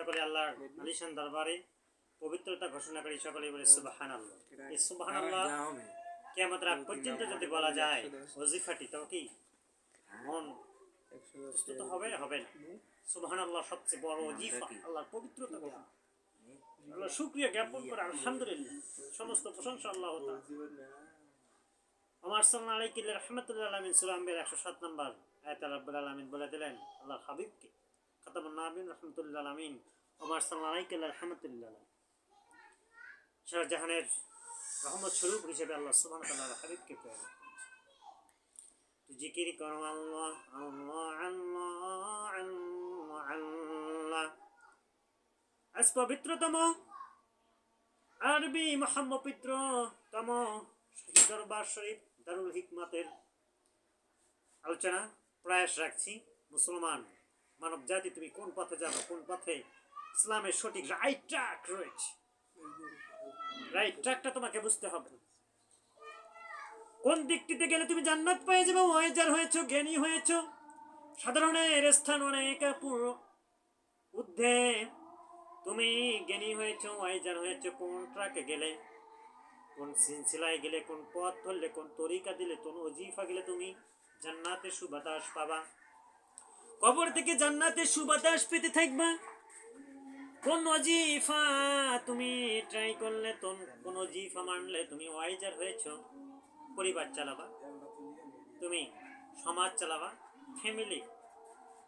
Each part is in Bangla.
সকলে আল্লাহর আলিশান দরবারে পবিত্রতা ঘোষণা করি, সকলে বলে সুবহানাল্লাহ। এই সুবহানাল্লাহ কিয়ামতের আগ পর্যন্ত যদি বলা যায় ওজিফাটি, তো কি মন সুস্থ হবে হবে না। সুবহানাল্লাহ সবচেয়ে বড় ওজিফা, আল্লাহর পবিত্রতা বলা, আল্লাহর শুকরিয়া জ্ঞাপন করে আলহামদুলিল্লাহ, সমস্ত প্রশংসা আল্লাহ তাআলা। আমার সাল্লাল্লাহু আলাইহি রাহমাতুল্লাহ আলামিন সূরা আম্বিয়া 107 নম্বর আয়াতে রাব্বুল আলামিন বলে দিলেন আল্লাহর হাবিবকে, খাতামুন নাবিয়িন রাহমাতুল্লাহ আলামিন আমার সাল্লাল্লাহু আলাইহি রাহমাতুল্লাহ সারা জাহানের রহমত স্বরূপ হিসেবে আল্লাহ সুবহানাহু ওয়া তাআলার হাবিবকে প্রেরণ করেছেন। জিকির করো আল্লাহ আল্লাহ আল্লাহ আল্লাহ আল্লাহ। আজ পবিত্রতম আরবি মহাপবিত্রতম দরবার শরীফ দারুল হিকমতের আলোচনা প্রয়াস রাখছি। মুসলমান মানব জাতি, তুমি কোন পথে যাবো, কোন পথে ইসলামের সঠিক রাইট ট্র্যাক রয়েছে, রাইট ট্র্যাকটা তোমাকে বুঝতে হবে। কোন দিকটিতে গেলে তুমি জান্নাত পেয়ে যাবে, ওয়াইজার হয়েছো, জ্ঞানী হয়েছো, সাধারণের স্থান অনেক ঊর্ধ্বে তুমি জ্ঞানী হয়েছো, ওয়াইজার হয়েছো। কোন ট্র্যাকে গেলে, কোন সিলসিলায় গেলে, কোন পথ ধরলে, কোন তরিকা দিলে, কোন ওজিফা গেলে তুমি জান্নাতের সুবাতাস পাবা, কবর থেকে জান্নাতের সুবাতাস পেতে থাকবা। কোন ওজিফা তুমি ট্রাই করলে, কোন ওজিফা মানলে তুমি ওয়াইজার হয়েছো, পরিবার চালাবা, তুমি সমাজ চালাবা, ফ্যামিলি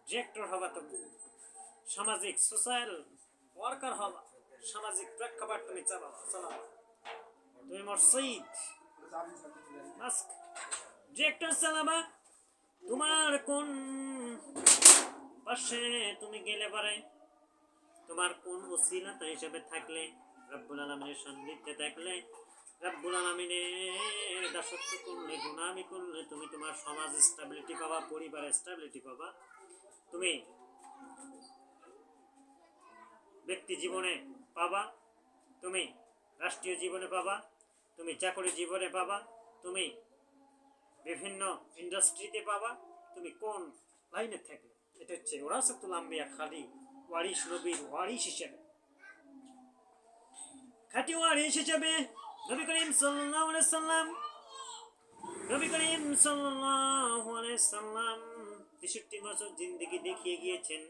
ডিরেক্টর হবা, তুমি সামাজিক সোশ্যাল ওয়ার্কার হবা, সামাজিক প্রেক্ষাপট তুমি চালাবা, তুমি মসজিদ মাস্ক ডিরেক্টর চালাবা। তোমার কোন পাশে তুমি গেলে পারে, তোমার কোন ওসিলাতা হিসেবে থাকলে, রব্বুল আলামিনের সান্নিধ্যে থাকলে, রব্বুল আলামিনের দাসত্ব করলে, গুনামি করলে তুমি তোমার সমাজ স্টেবিলিটি পাবা, পরিবার স্টেবিলিটি পাবা, তুমি ব্যক্তি জীবনে পাবা, তুমি রাষ্ট্রীয় জীবনে পাবা, তুমি চাকরি জীবনে পাবা, তুমি বিভিন্ন ইন্ডাস্ট্রিতে পাবা। তুমি কোন লাইনে থাকলে, এটা হচ্ছে ওরাসাতুল আম্বিয়া, খালি ওয়ারিশ, নবীর ওয়ারিশ হিসেবে, খাঁটি ওয়ারিশ হিসেবে নবী করিম সাল্লাল্লাহু আলাইহি সাল্লাম, নবী করিম সাল্লাল্লাহু আলাইহি সাল্লাম 63 বছর জিন্দেগি দেখিয়ে গিয়েছেন।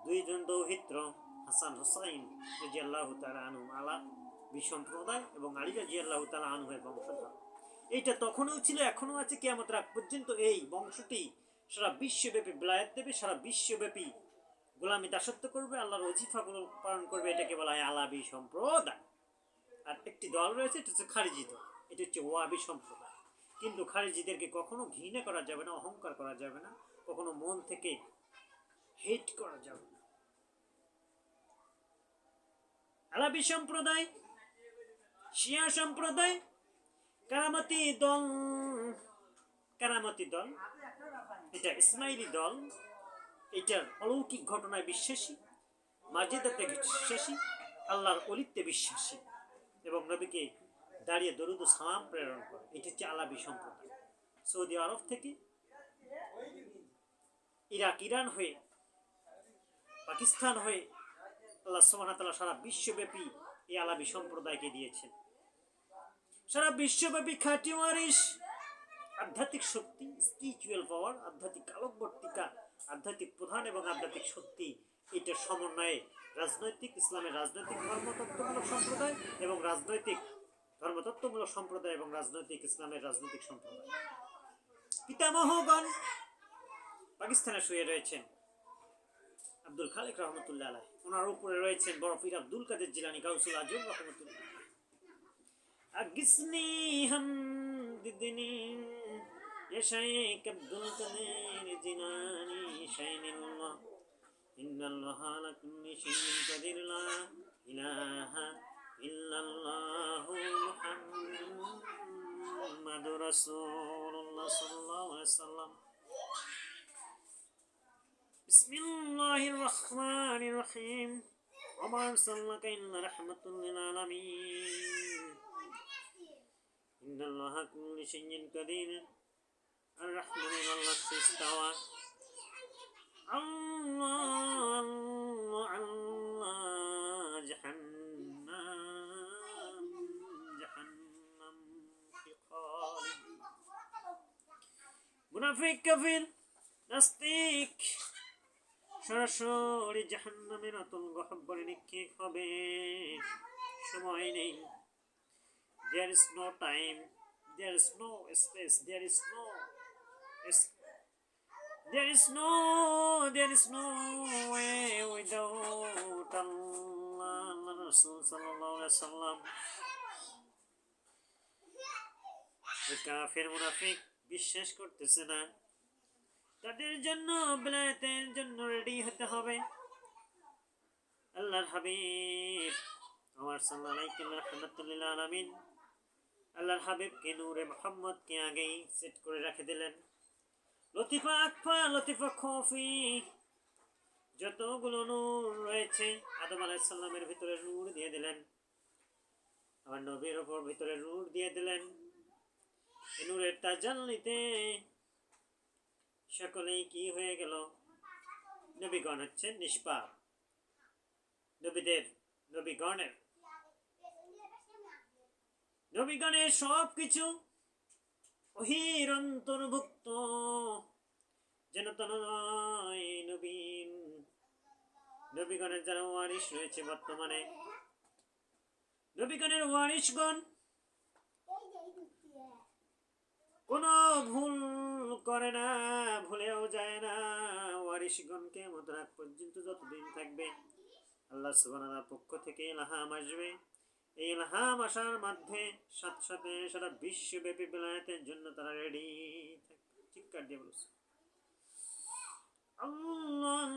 দুইজন দৌহিত্র হাসান হুসাইন রাদিয়াল্লাহু তাআলা আনহুম আলাবী সম্প্রদায় এবং আলী রাদিয়াল্লাহু তাআলা আনহুর বংশধর। এইটা তখনও ছিল, এখনো আছে, কিয়ামতের আগ পর্যন্ত এই বংশটি সারা বিশ্বব্যাপী বিলায়াত দেবে, সারা বিশ্বব্যাপী গোলামি দাসত্ব করবে, আল্লাহর ওজিফাগুলো পালন করবে। এটাকে বলা হয় আলাবী সম্প্রদায়। আর একটি দল রয়েছে, এটা হচ্ছে খারিজি দল, এটা হচ্ছে ওয়াহাবী সম্প্রদায়। কিন্তু খারিজিদেরকে কখনো ঘৃণা করা যাবে না, অহংকার করা যাবে না, কখনো মন থেকে হেট করা যাবে না। আলাবী সম্প্রদায়, শিয়া সম্প্রদায়, কারামতি দল, কারামতি দল, এটা ইসমাইলি দল, এটার অলৌকিক ঘটনায় বিশ্বাসী, মাজিদাতে বিশ্বাসী, আল্লাহর অলিতে বিশ্বাসী এবং নবীকে দাঁড়িয়ে দরুদ ও সালাম প্রেরণ করে। এটা হচ্ছে আলাবী সম্প্রদায়। সৌদি আরব থেকে ইরাক, ইরান হয়ে, পাকিস্তান হয়ে আল্লাহ সুবহানাহু ওয়া তাআলা সারা বিশ্বব্যাপী এই আলাবী সম্প্রদায়কে দিয়েছেন। সারা বিশ্বব্যাপী খাঁটি ওয়ারিশ, আধ্যাত্মিক শক্তি, স্পিরিচুয়াল পাওয়ার, আধ্যাত্মিক আলোকবর্তিকা, আধ্যাত্মিক প্রধান এবং আধ্যাত্মিক শক্তি, এটার সমন্বয়ে রাজনৈতিক, ইসলামের রাজনৈতিক ধর্মতত্ত্বমূলক সম্প্রদায় এবং রাজনৈতিক ধর্মতত্ত্বমূলক সম্প্রদায় এবং রাজনৈতিক ইসলামের রাজনৈতিক সম্প্রদায়। পিতামহগণ পাকিস্তানে শুয়ে রয়েছেন আব্দুল খালেক রহমতুল্লাহ আলাইহি, ওনার উপরে রয়েছেন বড় পীর আব্দুল কাদের জিলানী গাউসুল আজম রহমতুল্লাহ। أجسني هم ددني يا شيخ عبد القادر جيلاني شين الله إن الله على كل شيء قدير لا إله إلا الله محمد رسول الله صلى الله عليه وسلم. بسم الله الرحمن الرحيم وما أرسلناك إلا رحمة للعالمين إن الله كل شيء قدير الرحمن على العرش استوى الله الله মুনাফিক কাফির নাস্তিক সরাসরি জাহান্নামের অতল গহ্বরে নিক্ষেপ হবে। সময় নেই। There is no time, there is no space, there is no way without Allah Rasul sallallahu alaihi wasallam. কাফের মুনাফিক বিশ্বাস করতেছে না, তাদের জন্য বেলায়েতের জন্য রেডি হতে হবে। আল্লাহর হাবিব আমার সাল্লাল্লাহু আলাইহি রাহমাতুল আলামিন আল্লাহর হাবিবকে নূরে মুহাম্মদকে আগেই সেট করে রেখে দিলেন। লতিফা আকফা লতিফা খফি যতগুলো নূর রয়েছে আদম আলাইহিস সালামের ভিতরে নূর দিয়ে দিলেন, আমার নবীর উপর ভিতরে নূর দিয়ে দিলেন। এই নূরের তাজাল্লিতে সকলেই কি হয়ে গেল? নবীগণ হচ্ছেন নিষ্পাপ। নবীগণের সব কিছু ওহির অন্তর্ভুক্ত, যেন তেন নয়। নবীগণের যারা ওয়ারিশ রয়েছে বর্তমানে, নবীগণের ওয়ারিশগণ কোনো ভুল করে না, ভুলেও যায় না। ওয়ারিশগণকে কিয়ামত রাত পর্যন্ত যতদিন থাকবে আল্লাহ সুবহানাহু ওয়া তাআলার পক্ষ থেকে ইলহাম আসবে। এই ইলহাম আসার মধ্যে সাথে সাথে সারা বিশ্বব্যাপী বেলায়েতের জন্য তারা রেডি থাকবে। চিৎকার দিয়ে বলছে আল্লাহ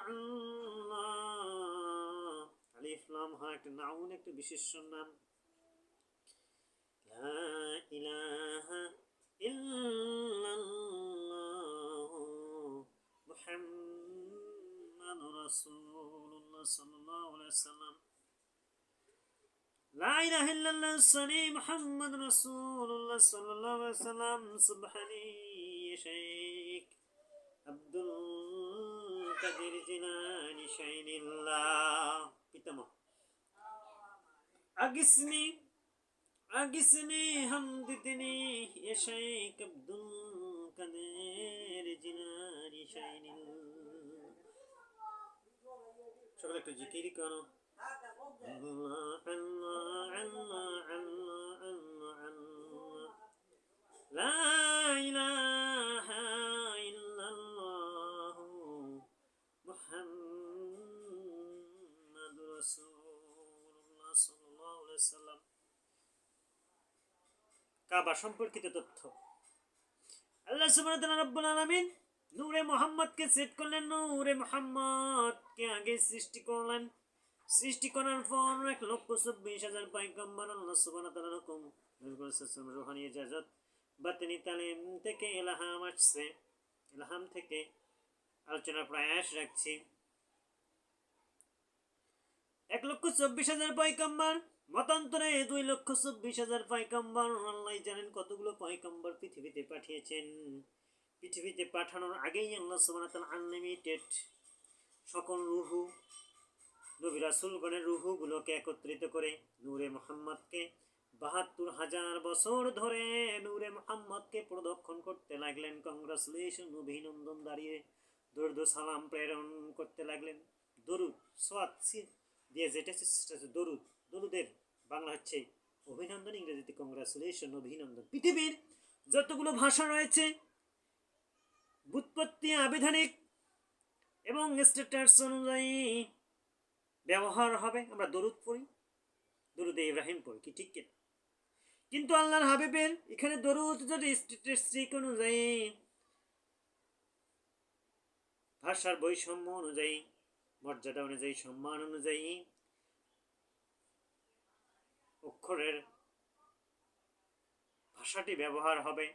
আল্লাহ। আলিফ লাম হা একটা নাউন, একটা বিশেষ নাম। লা ইলাহা ইল্লাল্লাহু মুহাম্মাদুর রাসূলুল্লাহ সাল্লাল্লাহু আলাইহি ওয়াসাল্লাম। লা ইলাহা ইল্লাল্লাহ সানি মুহাম্মাদুর রাসূলুল্লাহ সাল্লাল্লাহু আলাইহি ওয়াসাল্লাম। সুবহানি শাইখ আব্দুল কাদের জিলানী শাইনিল্লাহ পিতামহ। আগিসনি হামদিতনি ইয়া শাইখ আব্দুল কাদের জিলানী শাইনিল্লাহ। সকলে একটু জিকির করো। আল্লাহ আল্লাহ আল্লাহ আল্লাহ আল্লাহ আল্লাহ। লা ইলাহা ইল্লাল্লাহু মুহাম্মাদুর রাসূলুল্লাহ সাল্লাল্লাহু আলাইহি ওয়াসাল্লাম। কাবা সম্পর্কিত তথ্য। আল্লাহ সুবহানাহু ওয়া তাআলা রাব্বুল আলামিন নূরে মুহাম্মদকে সেট করলেন। নূরে মুহাম্মদকে আগে সৃষ্টি করলেন। সৃষ্টি করার পর 1,24,000 পয়গম্বর আল্লাহ সুবহানাহু ওয়া তাআলার হুকুম রূহানি ইজাজত বাতিনি তালিম থেকে ইলহাম আসছে। ইলহাম থেকে আলোচনার প্রয়াস রাখছি। 1,24,000 পয়গম্বর, মতান্তরে 2,24,000 পয়গম্বর। আল্লাহ জানেন কতগুলো পয়গম্বর পৃথিবীতে পাঠিয়েছেন। পৃথিবীতে পাঠানোর আগেই আল্লাহ সুবহানাহু ওয়া তাআলা আনলিমিটেড সকল রূহ নবী রাসূলগণের রূহগুলোকে একত্রিত করে নূরে মুহাম্মদকে ৭২,০০০ বছর ধরে নূরে মুহাম্মদকে প্রদক্ষিণ করতে লাগলেন। কংগ্রাচুলেশন, অভিনন্দন দাঁড়িয়ে দরুদ সালাম প্রেরণ করতে লাগলেন। দরুদ সোয়াত দিয়ে যেটা দরুদ, দরুদের বাংলা হচ্ছে অভিনন্দন, ইংরেজিতে কংগ্রাচুলেশন, অভিনন্দন। পৃথিবীর যতগুলো ভাষা রয়েছে ব্যুৎপত্তি, আবিধানিক এবং স্ট্যাটাস অনুযায়ী ব্যবহার হবে। আমরা দরুদ পড়ি, দরুদে ইব্রাহিম পড়ি, কি ঠিক কিনা? কিন্তু আল্লাহর হাবিবের এখানে দরুদ যদি স্ট্যাটিস্টিক অনুযায়ী, ভাষার বৈষম্য অনুযায়ী, মর্যাদা অনুযায়ী, সম্মান অনুযায়ী, অক্ষরের ভাষাটি ব্যবহার হবে,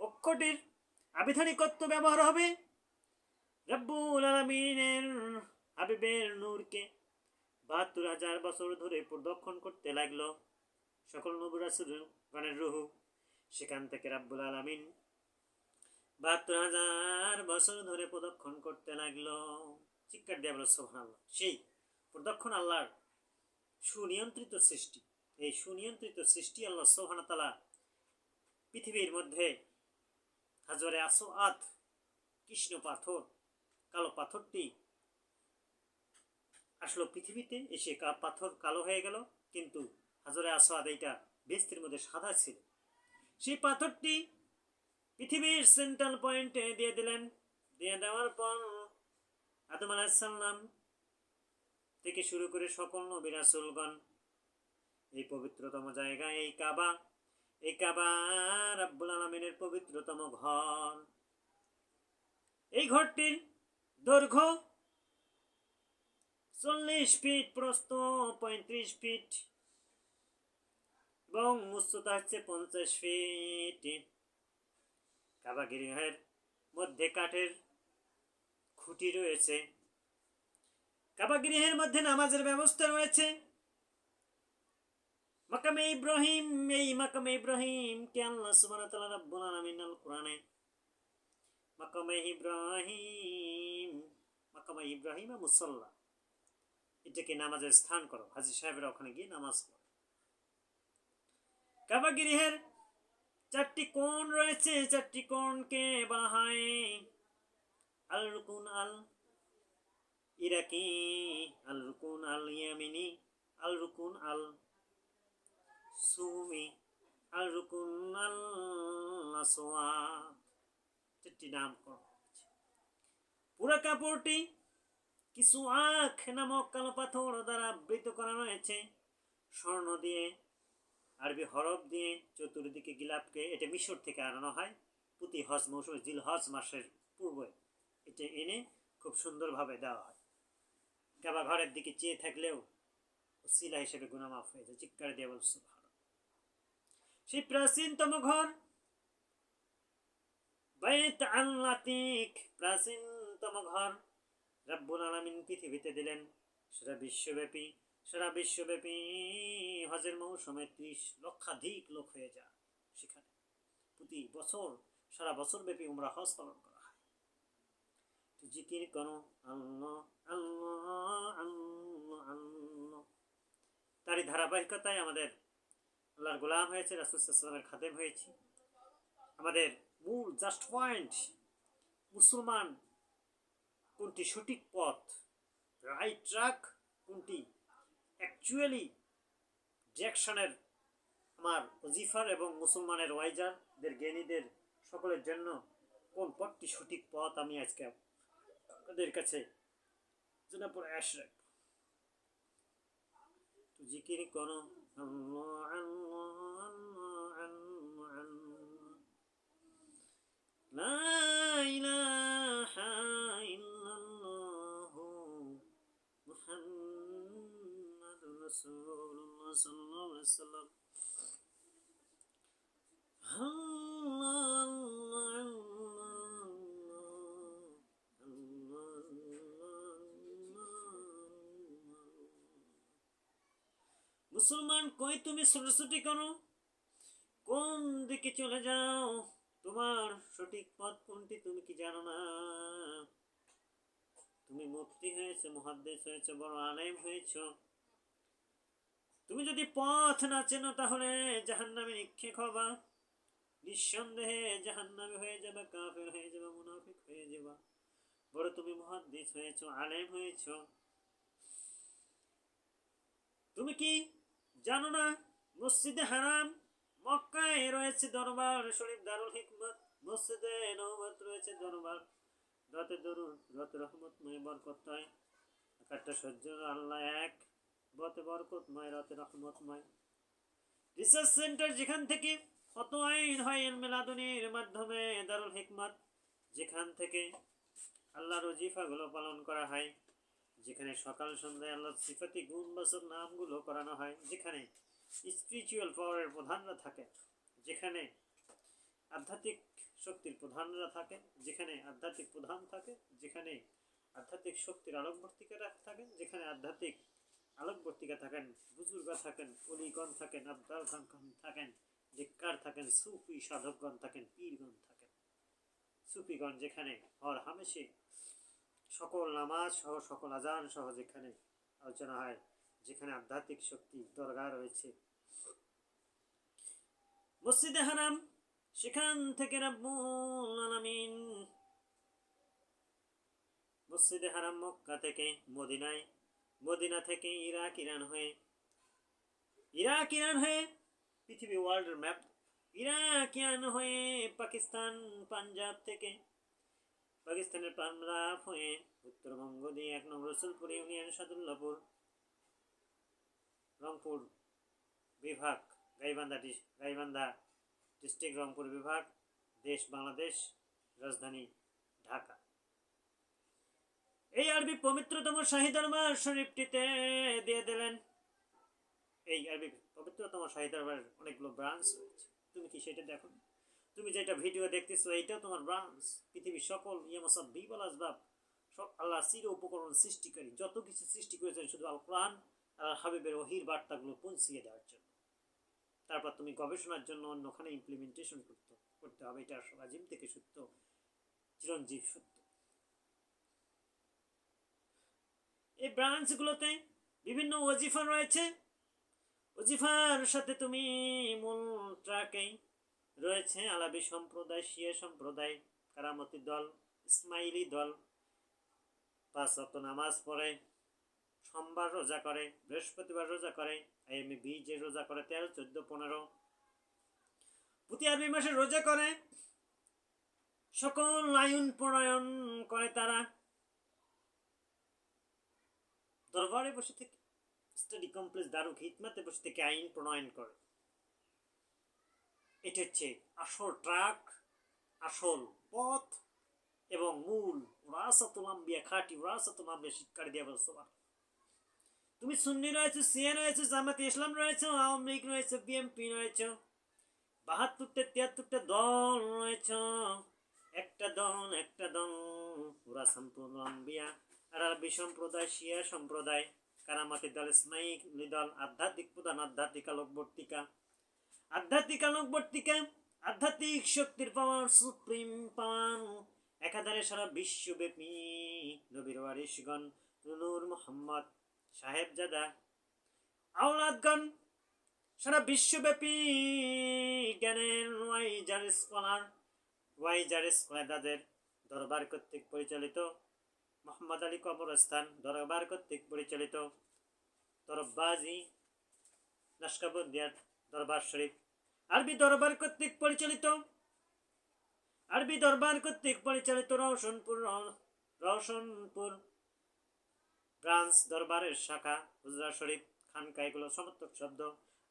অক্ষরটির আবিধানিকত্ব ব্যবহার হবে। রব্বুল আলামিনের হাবিবের নূরকে ৭২,০০০ বছর ধরে প্রদক্ষিণ করতে লাগলো সকল নবী রাসূলগণের রূহ। সেখান থেকে রব্বুল আলামিন ৭২,০০০ বছর ধরে প্রদক্ষিণ করতে লাগলো। চিৎকার দিয়ে বলো সুবহানাল্লাহ। সেই প্রদক্ষিণ আল্লাহর সুনিয়ন্ত্রিত সৃষ্টি। এই সুনিয়ন্ত্রিত সৃষ্টি আল্লাহ সুবহানাহু ওয়া তাআলা পৃথিবীর মধ্যে হাজরে আসওয়াদ, কৃষ্ণ পাথর, কালো পাথরটি আসলো পৃথিবীতে, এসে পাথর কালো হয়ে গেল, কিন্তু হাজরে আসওয়াদ এইটা বেস্তির মধ্যে সাদা ছিল। সেই পাথরটি পৃথিবীর সেন্ট্রাল পয়েন্টে দিয়ে দিলেন। দিয়ে দেওয়ার পর আদম আলাইহিসসালাম থেকে শুরু করে সকল নবী রাসূলগণ এই পবিত্রতম জায়গা, এই কাবা, এই কাবা রাব্বুল আলামিনের পবিত্রতম ঘর। এই ঘরটির দৈর্ঘ্য 40 ফিট, প্রস্থ 35 ফিট এবং উচ্চতা হচ্ছে 50 ফিট। কাবা গৃহের মধ্যে কাঠের খুঁটি রয়েছে। কাবা গৃহের মধ্যে নামাজের ব্যবস্থা রয়েছে। মাকামে ইব্রাহিম, এই মাকামে ইব্রাহিম কে আল্লাহ সুবহানাহু ওয়া তাআলা রাব্বুল আলামিন আল কোরআনে মাকামে ইব্রাহিম, মাকামে ইব্রাহিম মুসাল্লা, এটাকে নামাজের স্থান করো। হাজী সাহেবরা ওখানে গিয়ে নামাজ পড়ে। কাবা গৃহের 4টি কোণ রয়েছে। 4টি কোণকে বলা হয় আল রুকুন আল ইরাকি, আল রুকুন আল ইয়ামিনি, আল রুকুন আল সুমি, আল রুকুন আল আসওয়াদ। 4টি নাম করা হয়েছে। পুরো কাপড়টি কিছু আখ নামক কালো পাথর দ্বারা আবৃত করা রয়েছে, স্বর্ণ দিয়ে, আরবি হরফ দিয়ে চতুর্দিকে গিলাপকে। এটা মিশর থেকে আনানো হয় প্রতি হজ মৌসুমে, জিল হজ মাসের পূর্বে এটা এনে খুব সুন্দরভাবে দেওয়া হয়। কাবা ঘরের দিকে চেয়ে থাকলেও সিলা হিসেবে গুনাহ মাফ হয়ে যায়। চিৎকার দিয়ে বল সুবহানাল্লাহ। সেই প্রাচীনতম ঘর বাইত আল আতিক, প্রাচীনতম ঘর রাব্বুল আলামিন পৃথিবীতে দিলেন। সারা বিশ্বব্যাপী হজের মৌসুমে 30 লক্ষাধিক লোক হয়ে যায় সেখানে। প্রতি বছর সারা বছর ব্যাপী উমরা হজ পালন করা হয়। তো জিকির করো আল্লাহ আল্লাহ আল্লাহ আল্লাহ। তারই ধারাবাহিকতায় আমাদের আল্লাহর গোলাম হয়েছে, রাসূল সাল্লাল্লাহু আলাইহি ওয়াসাল্লামের খাদেম হয়েছি। আমাদের মূল জাস্ট পয়েন্ট, মুসলমান কোনটি সঠিক পথ, রাইট ট্র্যাক কোনটি, অ্যাকচুয়ালি ডিরেকশনের আমার ওজিফার এবং মুসলমানের ওয়াইজারদের, জ্ঞানীদের সকলের জন্য কোন পথটি সঠিক পথ, আমি আজকে আপনাদের কাছে জন্য পড়ে আশ রাখব। তো জিকির করো আল্লাহ আল্লাহ আল্লাহ আল্লাহ আল্লাহ, লা ইলাহা ইল্লাল্লাহু মুহাম্মাদুর রাসূলুল্লাহ সাল্লাল্লাহু আলাইহি ওয়াসাল্লাম। মুসলমান কই তুমি ছোটাছুটি করো, কোন দিকে চলে যাও, তোমার সঠিক পথ কোনটি তুমি কি জানো না? তুমি মুফতি হয়েছে, মুহাদ্দিস হয়েছে, বড় আলেম হয়েছ, তুমি যদি পথ না চেনো তাহলে জাহান্নামে নিক্ষেপ হবা। নিঃসন্দেহে জাহান্নামী হয়ে যাবে, কাফের হয়ে যাবে, মুনাফিক হয়ে যাবে। বড় তুমি মুহাদ্দিস হয়েছ, আলেম হয়েছ, তুমি কি জানো না মসজিদে হারাম মক্কায় রয়েছে দরবার শরীফ দারুল হিকমত, মসজিদে নববত রয়েছে দরবার, রাতে দরুদ, রাতে রহমতময় বরকতময়, একটা সহ্য আল্লাহ এক, রাতে বরকতময়, রাতে রহমতময়। রিসার্চ সেন্টার যেখান থেকে কত আইন হয় মেলাদুনির মাধ্যমে, দারুল হিকমত যেখান থেকে আল্লাহর ওজিফাগুলো পালন করা হয়, যেখানে সকাল সন্ধ্যায় আল্লাহর সিফাতি গুণবাচক নামগুলো করানো হয়, যেখানে স্পিরিচুয়াল পাওয়ারের প্রধানরা থাকে, যেখানে আধ্যাত্মিক শক্তির প্রধানরা থাকে, যেখানে আধ্যাত্মিক প্রধান থাকে, যেখানে আধ্যাত্মিক শক্তির আলোকবর্তিকারা থাকেন, যেখানে আধ্যাত্মিক আলোকবর্তিকা থাকেন, বুজুর্গ থাকেন, অলিগণ থাকেন, আবদার থাকেন, জিক্কার থাকেন, সুফি সাধকগণ থাকেন, পীরগণ থাকেন। সুফিগণ যেখানে হর হামেশে সকল নামাজ সহ সকল আজান সহ যেখানে আলোচনা হয়, যেখানে আধ্যাত্মিক শক্তি দরগা রয়েছে। মসজিদে হারাম সেখান থেকে রাব্বুল আলামিন মসজিদে হারাম মক্কা থেকে মদিনায়, মদিনা থেকে ইরাক ইরান হয়ে পৃথিবী ওয়ার্ল্ড ম্যাপ, ইরাকিয়ান হয়ে পাকিস্তান, পাঞ্জাব থেকে পাকিস্তানের পাঞ্জাব হয়ে উত্তরবঙ্গ দিয়ে 1 নং রসুলপুর ইউনিয়ন সাদুল্লাপুর, রংপুর বিভাগ, গাইবান্ধা ডিস্ট্রিক্ট, রংপুর বিভাগ, দেশ বাংলাদেশ, রাজধানী ঢাকা। এই আরবি পবিত্রতম শাহী দরবার শরীফটিতে দিয়ে দিলেন। এই আরবি পবিত্রতম শাহী দরবারের অনেকগুলো ব্রাঞ্চ রয়েছে, তুমি কি সেটা দেখো? তুমি যেটা ভিডিও দেখতেছো এইটাও তোমার ব্রাঞ্চ। পৃথিবীর সকল ইয়ামসাব্বিব আল আসবাব, সব আল্লাহ চির উপকরণ সৃষ্টিকারী, যত কিছু সৃষ্টি করেছেন শুধু আল কোরআন আর হাবিবের ওহির বার্তাগুলো পৌঁছিয়ে দেওয়ার জন্য। তারপর তুমি গবেষণার জন্য অন্যখানে ইমপ্লিমেন্টেশন করতে হবে। এটা আজিম থেকে সত্য, চিরঞ্জীব সত্য। এই ব্রাঞ্চগুলোতে বিভিন্ন ওয়াজিফা রয়েছে। ওয়াজিফার সাথে তুমি মূল ট্রাকেই রয়েছে আলাবি সম্প্রদায়, শিয়া সম্প্রদায়, কারামতি দল, ইসমাইলি দল, 5 ওয়াক্ত নামাজ পড়ে, সোমবার রোজা করে, বৃহস্পতিবার রোজা করে, আইএমএ বীজে রোজা করে 13, 14, 15 প্রতি আরবি মাসে রোজা করে। সকল আইন প্রণয়ন করে তারা। দরবারে বসে থেকে, স্টাডি কমপ্লেক্স দারুল হিকমাতে বসে থেকে আইন প্রণয়ন করে। এটা হচ্ছে আসল ট্রাক, আসল পথ এবং মূল ওয়ারাসাতুল আম্বিয়া, খাঁটি ওয়ারাসাতুল আম্বিয়া শিক্ষার দিয়ে বলছো। তুমি সুন্নি রয়েছে, সিএ রয়েছে, জামাতে ইসলাম রয়েছে, আওয়ামী লীগ রয়েছে, বিএনপি রয়েছে, 72টা 73টা দল রয়েছে। একটা দল ওয়ারাসাতুল আম্বিয়া, আরবি সম্প্রদায়, শিয়া সম্প্রদায়, কারামাতি দল, ইসমাইলি দল, আধ্যাত্মিক প্রধান, আধ্যাত্মিক আলোকবর্তিকা, আধ্যাত্মিক শক্তির পাওয়ার, সুপ্রিম পাওয়ার, একাধারে সারা বিশ্বব্যাপী নবীর ওয়ারিশগণ, নূর মোহাম্মদ সাহেবজাদা আওলাদগণ, সারা বিশ্বব্যাপী জ্ঞানের ওয়াইজার স্কলারদের দরবার কর্তৃক পরিচালিত, মোহাম্মদ আলী কবরস্থান দরবার কর্তৃক পরিচালিত, তরফবাজি নাশকাবন্দিয়ার দরবার শরীফ, আরবি দরবার কর্তৃক পরিচালিত রওশনপুর ব্রাঞ্চ দরবারের শাখা, হুজরা শরীফ, খানকা, এগুলো সমর্থক শব্দ।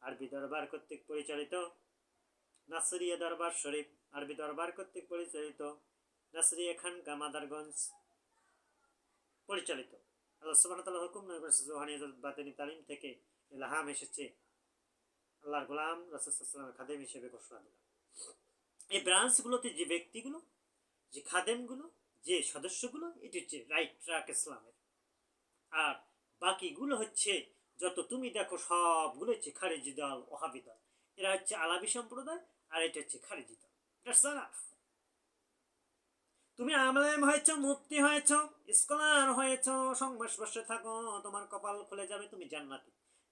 আরবি দরবার কর্তৃক পরিচালিত নাসরিয়া দরবার শরীফ, আরবি দরবার কর্তৃক পরিচালিত নাসরিয়া খানকা, মাদারগঞ্জ পরিচালিত। আল্লাহ সুবহানাহু ওয়া তাআলা হুকুম নবী রূহানিয়াত বাতিনি তালিম থেকে ইলহাম এসেছে, আল্লাহর গোলাম রাসূল সাল্লাল্লাহু আলাইহি ওয়াসাল্লামের খাদেম হিসেবে ঘোষণা দিলাম। এই ব্রাঞ্চগুলোতে যে ব্যক্তিগুলো, যে খাদেমগুলো, যে সদস্যগুলো, এটি হচ্ছে রাইট ট্র্যাক ইসলামের। আর বাকিগুলো হচ্ছে যত তুমি দেখো সবগুলো হচ্ছে খারিজি দল, ওহাবি দল। এরা হচ্ছে আলাবি সম্প্রদায়, আর এটা হচ্ছে খারিজি দল। তুমি আলেম হয়েছ, মুফতি হয়েছ, স্কলার হয়েছ, সংস্পর্শে থাকো, তোমার কপাল খুলে যাবে, তুমি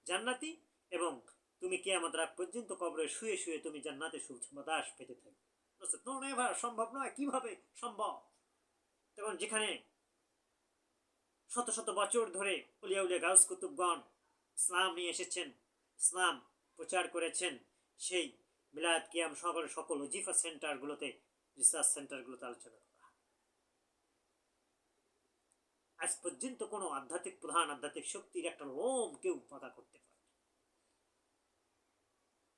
জান্নাতি এবং তুমি কিয়ামত রাত পর্যন্ত কবরে শুয়ে শুয়ে তুমি জান্নাতে সুবাতাস পেতে থাকবে। সম্ভব নয়। কিভাবে সম্ভব? তখন যেখানে শত শত বছর ধরে উলিয়া উলিয়া গাউস কুতুবগণ ইসলাম নিয়ে এসেছেন, ইসলাম প্রচার করেছেন, সেই মিলাদ কিয়াম সকল ওজিফা সেন্টারগুলোতে, রিসার্চ সেন্টারগুলোতে আলোচনা করা। আজ পর্যন্ত কোনো আধ্যাত্মিক প্রধান, আধ্যাত্মিক শক্তির একটা লোম কেউ পাকা করতে পারে।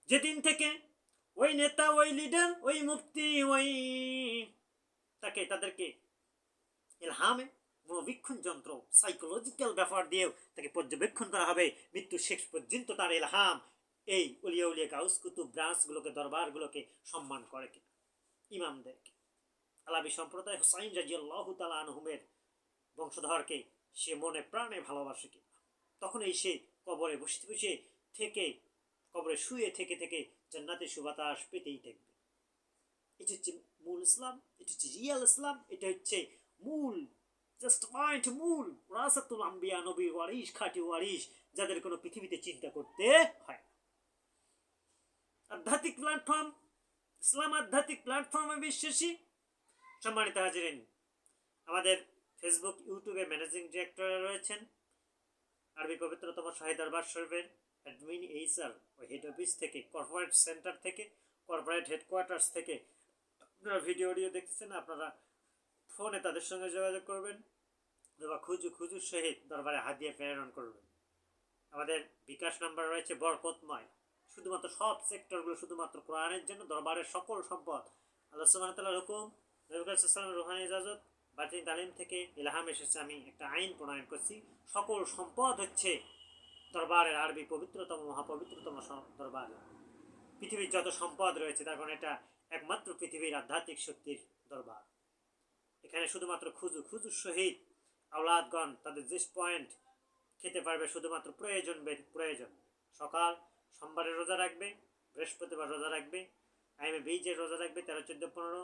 যেদিন থেকে ওই নেতা, ওই লিডার, ওই মুফতি, ওই তাদেরকে ইলহামে মনোবীক্ষণ যন্ত্র, সাইকোলজিক্যাল ব্যাপার দিয়েও তাকে পর্যবেক্ষণ করা হবে মৃত্যুর শেষ পর্যন্ত, তার ইলহাম এই উলিয়া উলিয়া গাউস কুতুব ব্রাঞ্চগুলোকে, দরবারগুলোকে সম্মান করে কিনা, ইমামদেরকে, আলাবি সম্প্রদায় হুসাইন রাদিয়াল্লাহু তাআলা আনহুমের বংশধরকে সে মনে প্রাণে ভালোবাসে কিনা, তখন এই সে কবরে বসে থেকে, কবরে শুয়ে থেকে জান্নাতের সুবাতাস পেতেই থাকবে। এটা হচ্ছে মূল ইসলাম, এটা হচ্ছে রিয়াল ইসলাম, এটা হচ্ছে মূল, জাস্ট পয়েন্ট, মূল ওয়ারাসাতুল আম্বিয়া, নবীর ওয়ারিশ, খাঁটি ওয়ারিশ, যাদের কোনো পৃথিবীতে চিন্তা করতে হয়। আধ্যাত্মিক প্ল্যাটফর্ম, ইসলাম আধ্যাত্মিক প্ল্যাটফর্মে বিশ্বাসী সম্মানিত হাজিরিন, আমাদের ফেসবুক ইউটিউবে ম্যানেজিং ডিরেক্টর রয়েছেন আরবি পবিত্রতম শাহী দরবার শরীফের অ্যাডমিন এইচআর ও হেড অফিস থেকে, কর্পোরেট সেন্টার থেকে, কর্পোরেট হেডকোয়ার্টার্স থেকে আপনারা ভিডিও অডিও দেখতেছেন। আপনারা ফোনে তাদের সঙ্গে যোগাযোগ করবেন অথবা খুজুর সহিত দরবারে হাদিয়া প্রেরণ করবেন। আমাদের বিকাশ নাম্বার রয়েছে বরকতময়, শুধুমাত্র সব সেক্টরগুলো শুধুমাত্র কোরআনের জন্য। দরবারের সকল সম্পদ আল্লাহ সুবহানাহু ওয়া তাআলার হুকুম, নবী করিম সাল্লাল্লাহু আলাইহি ওয়াসাল্লামের রুহানি ইজাজত, বাতিন তালিম থেকে ইলহাম এসেছে। আমি একটা আইন প্রণয়ন করছি, সকল সম্পদ হচ্ছে দরবারের, আরবি পবিত্রতম মহাপবিত্রতম দরবার। পৃথিবীর যত সম্পদ রয়েছে তার কারণে এটা একমাত্র পৃথিবীর আধ্যাত্মিক শক্তির দরবার। এখানে শুধুমাত্র খুজুর সহিত আওলাদগণ তাদের যে পয়েন্ট খেতে পারবে, শুধুমাত্র প্রয়োজন। সকাল সোমবারে রোজা রাখবে, বৃহস্পতিবার রোজা রাখবে, আইমে বীজের রোজা রাখবে 13, 14, 15,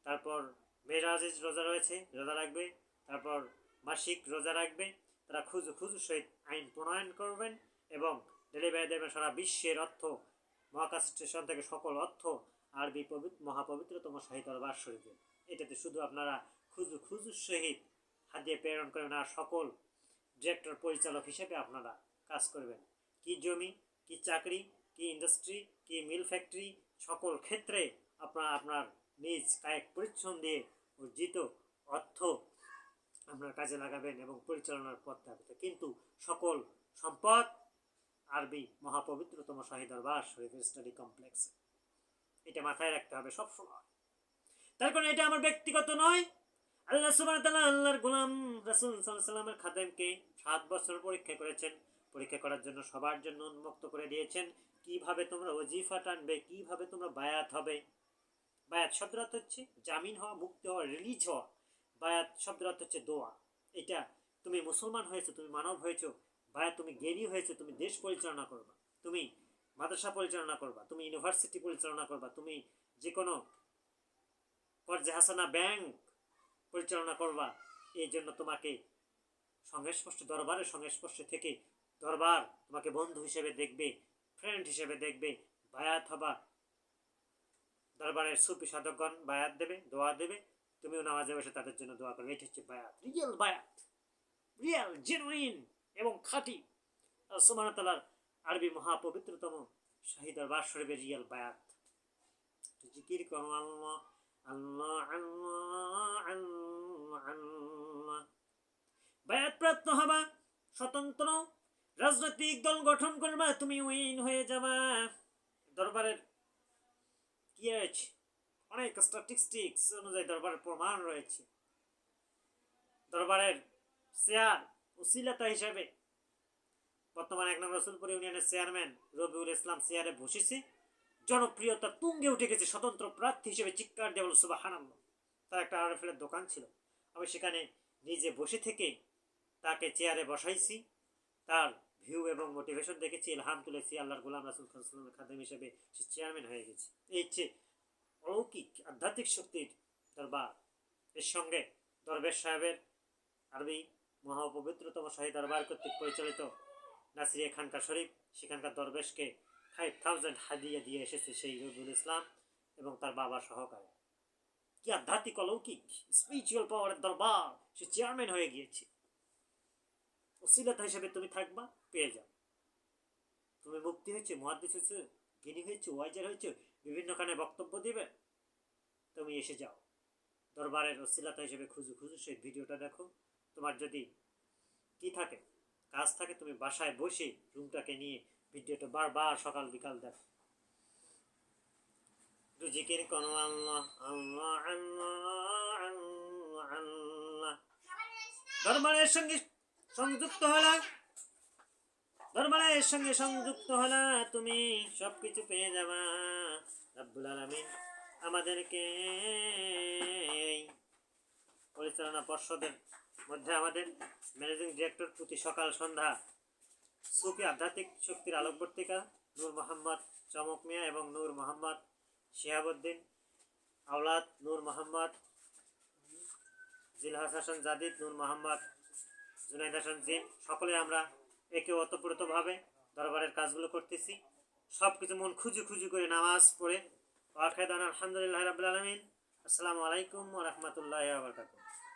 তারপর মেরাজের রোজা রয়েছে, রোজা রাখবে, তারপর মাসিক রোজা রাখবে। তারা খুজুর সহিত আইন প্রণয়ন করবেন এবং ডেলিভারি দেবেন সারা বিশ্বের অর্থ, মহাকাশ স্টেশন থেকে সকল অর্থ আরবি মহাপবিত্রতম শাহী দরবার শরীফে। এটাতে শুধু আপনারা খুজুর সহিত হাদিয়া প্রেরণ করবেন আর সকল ডিরেক্টর পরিচালক হিসেবে আপনারা কাজ করবেন। কি জমি, কি চাকরি, কি ইন্ডাস্ট্রি, কি মিল ফ্যাক্টরি, সকল ক্ষেত্রে আপনারা আপনার নিজ কায়িক পরিশ্রম দিয়ে অর্জিত অর্থ আপনার কাজে লাগাবেন এবং পরিচালনার পথ থাকবে। কিন্তু সকল সম্পদ আরবি মহাপবিত্রতম শাহী দরবার শরীফের স্টাডি কমপ্লেক্স, এটা মাথায় রাখতে হবে সবসময়। তার কারণ এটা আমার ব্যক্তিগত নয়। আল্লাহ সুবহানাহু ওয়া তাআলা আল্লাহর গোলাম রাসূল সাল্লাল্লাহু আলাইহি ওয়াসাল্লামের খাদেমকে 7 বছর পরীক্ষা করেছেন। পরীক্ষা করার জন্য সবার জন্য উন্মুক্ত করে দিয়েছেন কিভাবে তোমরা ওজিফা টানবে, কিভাবে তোমরা বায়াত হবে। বায়াত শব্দের অর্থ হচ্ছে জামিন হওয়া, মুক্তি হওয়া, রিলিজ হওয়া। বায়াত শব্দের অর্থ হচ্ছে দোয়া। এটা তুমি মুসলমান হয়েছো, তুমি মানব হয়েছো, বায়াত তুমি জ্ঞানী হয়েছো, তুমি দেশ পরিচালনা করবা, তুমি মাদ্রাসা পরিচালনা করবা, তুমি ইউনিভার্সিটি পরিচালনা করবা, তুমি যে কোনো কর্জে হাসানা ব্যাংক পরিচালনা করবা। এই জন্য তোমাকে সংস্পর্শ, দরবারের সংস্পর্শে থেকে দরবার তোমাকে বন্ধু হিসেবে দেখবে, ফ্রেন্ড হিসেবে দেখবে। বায়াত হবা, দরবারের সুফি সাধকগণ বায়াত দেবে, দোয়া দেবে, তুমিও নামাজে বসে তাদের জন্য দোয়া করবে। এটা হচ্ছে বায়াত, রিয়েল জেনুইন এবং খাঁটি আল্লাহ সুবহানাহু ওয়া তাআলার আরবি মহাপবিত্রতম শাহী দরবার শরীফের রিয়েল বায়াত। জিকির করো আল্লাহ আল্লাহ আল্লাহ আল্লাহ আল্লাহ। বায়াত প্রাপ্ত হবা, স্বতন্ত্র রাজনৈতিক দল গঠন করবা, তুমি উইন হয়ে যাবা। দরবারের কি রয়েছে, অনেক স্ট্যাটিস্টিক্স অনুযায়ী দরবারের প্রমাণ রয়েছে। দরবারের চেয়ার উসিলাতা হিসাবে বর্তমানে 1 নং রসুলপুর ইউনিয়নের চেয়ারম্যান রবিউল ইসলাম চেয়ারে বসেছে, জনপ্রিয়তা তুঙ্গে উঠে গেছে। স্বতন্ত্র প্রার্থী হিসেবে চিৎকার দিয়ে বল সুবহানাল্লাহ। তার একটা আরএফএলের দোকান ছিল, আমি সেখানে নিজে বসে থেকে তাকে চেয়ারে বসাইছি, তার ভিউ এবং মোটিভেশন দেখেছি, ইলহাম তুলেছি। আল্লাহর গোলাম রাসূল সাল্লাল্লাহু আলাইহি ওয়াসাল্লামের খাদেম হিসেবে সে চেয়ারম্যান হয়ে গেছে। এই হচ্ছে অলৌকিক আধ্যাত্মিক শক্তির দরবার। এর সঙ্গে দরবেশ সাহেবের আরবি মহাপবিত্রতম শাহী দরবার কর্তৃক পরিচালিত নাসিরিয়া খানকা শরীফ, সেখানকার দরবেশকে 5000 হাদিয়া দিয়ে এসেছে সেই রবিউল ইসলাম এবং তার বাবা সহকারে। কি আধ্যাত্মিক অলৌকিক স্পিরিচুয়াল পাওয়ারের দরবার, সে চেয়ারম্যান হয়ে গিয়েছে। ওসিলাত হিসেবে তুমি থাকবা, পেয়ে যাও। তুমি মুক্তি হয়েছে, মুহাদ্দিস হয়েছে, জ্ঞানী হয়েছে, ওয়াইজার হয়েছে, বিভিন্ন খানে বক্তব্য দিবে, তুমি এসে যাও। দরবারের ওসিলাত হিসেবে খুঁজু সেই ভিডিওটা দেখো। তোমার যদি কি থাকে, কাজ থাকে, তুমি বাসায় বসে রুমটাকে নিয়ে ভিডিওটা বারবার সকাল বিকাল দেখো। জিকির করো আল্লাহ আল্লাহ আল্লাহ আল্লাহ আল্লাহ। দরবারের সঙ্গে সংযুক্ত হলা, দরবারের সঙ্গে সংযুক্ত হলা, তুমি সবকিছু পেয়ে যাবা। রব্বুল আলামিন আমাদেরকে পরিচালনা পর্ষদের মধ্যে আমাদের ম্যানেজিং ডিরেক্টর প্রতি সকাল সন্ধ্যা সুফি আধ্যাত্মিক শক্তির আলোকবর্তিকা নূর মোহাম্মদ চমক মিয়া এবং নূর মোহাম্মদ শিহাবুদ্দিন আওলাদ, নূর মোহাম্মদ জিলহাস হাসান জাদিদ, নূর মোহাম্মদ জুনাইদ হাসান জিম, সকলে আমরা একে ওতপ্রোতভাবে দরবারের কাজগুলো করতেছি। সব কিছু মন খুঁজু করে নামাজ পড়ে আলহামদুলিল্লাহ রাব্বিল আলামিন। আসসালামু আলাইকুম ওয়া রাহমাতুল্লাহি ওয়া বারাকাতুহু।